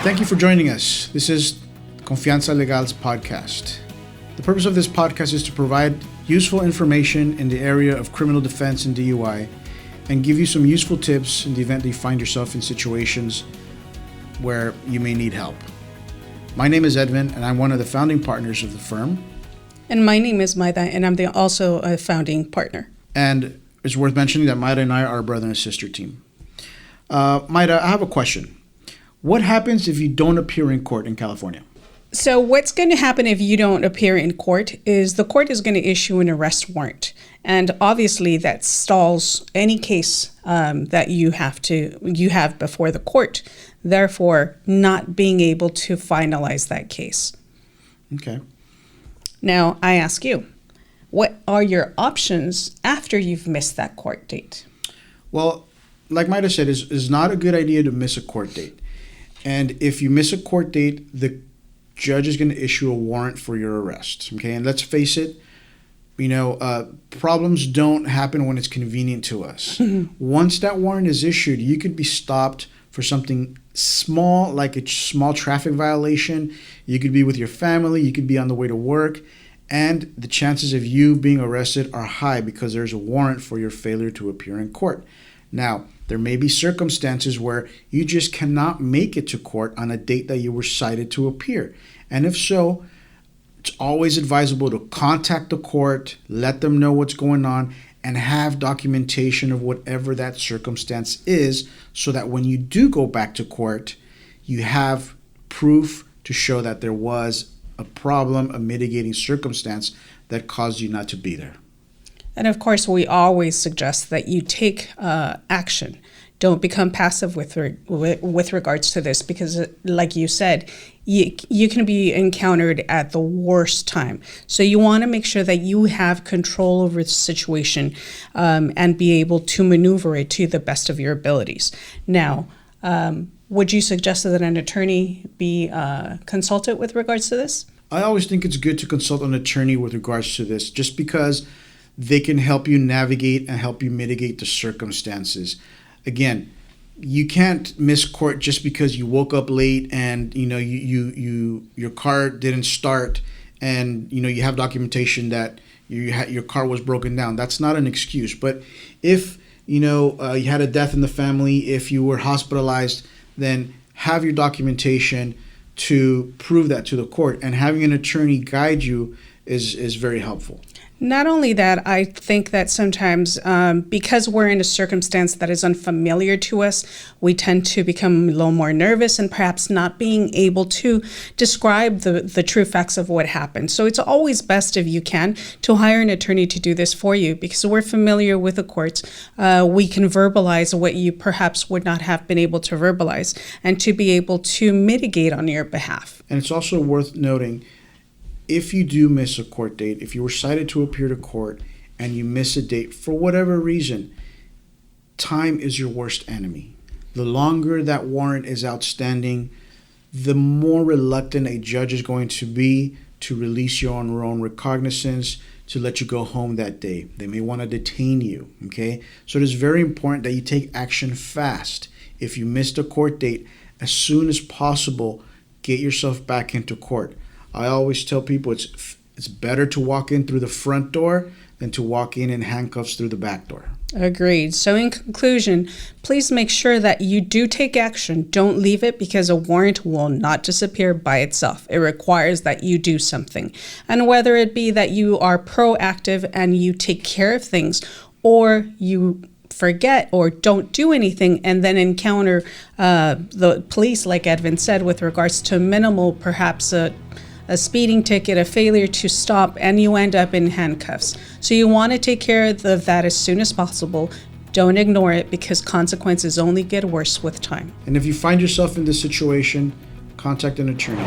Thank you for joining us. This is Confianza Legal Podcast. The purpose of this podcast is to provide useful information in the area of criminal defense and DUI and give you some useful tips in the event that you find yourself in situations where you may need help. My name is Edvin, and I'm one of the founding partners of the firm. And my name is Mayda, and I'm also a founding partner. And it's worth mentioning that Mayda and I are a brother and sister team. Mayda, I have a question. What happens if you don't appear in court in California? So what's going to happen if you don't appear in court is the court is going to issue an arrest warrant. And obviously that stalls any case that you have before the court, therefore not being able to finalize that case. Okay. Now, I ask you, what are your options after you've missed that court date? Well, like Mayda said, it's not a good idea to miss a court date. And if you miss a court date, the judge is going to issue a warrant for your arrest. Okay, and let's face it, problems don't happen when it's convenient to us. Mm-hmm. Once that warrant is issued, you could be stopped for something small, like a small traffic violation. You could be with your family. You could be on the way to work. And the chances of you being arrested are high because there's a warrant for your failure to appear in court. Now, there may be circumstances where you just cannot make it to court on a date that you were cited to appear. And if so, it's always advisable to contact the court, let them know what's going on, and have documentation of whatever that circumstance is so that when you do go back to court, you have proof to show that there was a problem, a mitigating circumstance that caused you not to be there. And of course, we always suggest that you take action. Don't become passive with regards to this because, like you said, you can be encountered at the worst time. So you want to make sure that you have control over the situation and be able to maneuver it to the best of your abilities. Now, would you suggest that an attorney be consulted with regards to this? I always think it's good to consult an attorney with regards to this just because they can help you navigate and help you mitigate the circumstances. Again, you can't miss court just because you woke up late and your car didn't start and you have documentation that your car was broken down. That's not an excuse. But if you had a death in the family, if you were hospitalized, then have your documentation to prove that to the court, and having an attorney guide you is very helpful. Not only that, I think that sometimes because we're in a circumstance that is unfamiliar to us, we tend to become a little more nervous and perhaps not being able to describe the true facts of what happened. So it's always best, if you can, to hire an attorney to do this for you because we're familiar with the courts. We can verbalize what you perhaps would not have been able to verbalize and to be able to mitigate on your behalf. And it's also worth noting, if you do miss a court date, if you were cited to appear to court and you miss a date for whatever reason, time is your worst enemy. The longer that warrant is outstanding, the more reluctant a judge is going to be to release you on your own recognizance, to let you go home that day. They may want to detain you, okay? So it is very important that you take action fast. If you missed a court date, as soon as possible, get yourself back into court. I always tell people it's better to walk in through the front door than to walk in handcuffs through the back door. Agreed. So in conclusion, please make sure that you do take action. Don't leave it because a warrant will not disappear by itself. It requires that you do something. And whether it be that you are proactive and you take care of things, or you forget or don't do anything and then encounter the police, like Edvin said, with regards to minimal, perhaps a speeding ticket, a failure to stop, and you end up in handcuffs. So you want to take care of that as soon as possible. Don't ignore it because consequences only get worse with time. And if you find yourself in this situation, contact an attorney.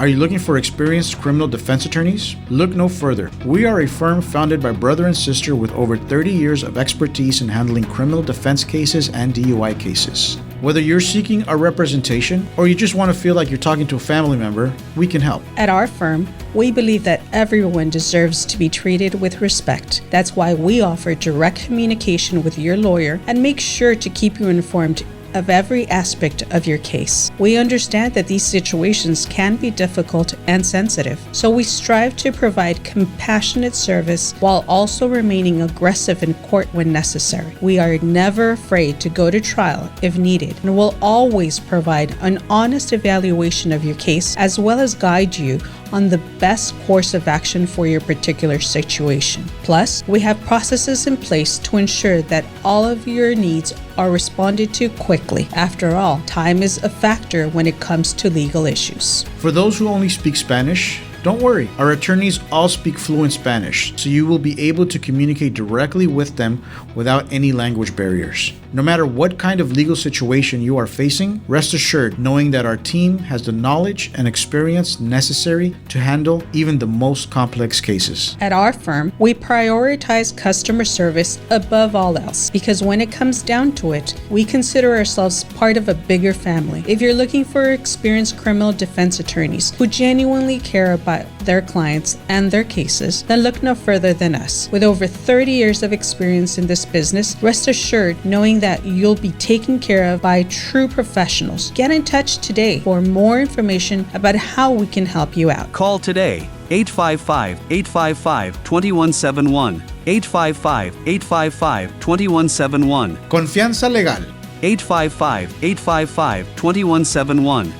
Are you looking for experienced criminal defense attorneys? Look no further. We are a firm founded by brother and sister with over 30 years of expertise in handling criminal defense cases and DUI cases. Whether you're seeking a representation or you just want to feel like you're talking to a family member, we can help. At our firm, we believe that everyone deserves to be treated with respect. That's why we offer direct communication with your lawyer and make sure to keep you informed of every aspect of your case. We understand that these situations can be difficult and sensitive, so we strive to provide compassionate service while also remaining aggressive in court when necessary. We are never afraid to go to trial if needed, and will always provide an honest evaluation of your case as well as guide you on the best course of action for your particular situation. Plus, we have processes in place to ensure that all of your needs are responded to quickly. After all, time is a factor when it comes to legal issues. For those who only speak Spanish, don't worry. Our attorneys all speak fluent Spanish, so you will be able to communicate directly with them without any language barriers. No matter what kind of legal situation you are facing, rest assured knowing that our team has the knowledge and experience necessary to handle even the most complex cases. At our firm, we prioritize customer service above all else because when it comes down to it, we consider ourselves part of a bigger family. If you're looking for experienced criminal defense attorneys who genuinely care about their clients and their cases, then look no further than us. With over 30 years of experience in this business, rest assured knowing that you'll be taken care of by true professionals. Get in touch today for more information about how we can help you out. Call today, 855-855-2171, 855-855-2171, Confianza Legal. 855-855-2171.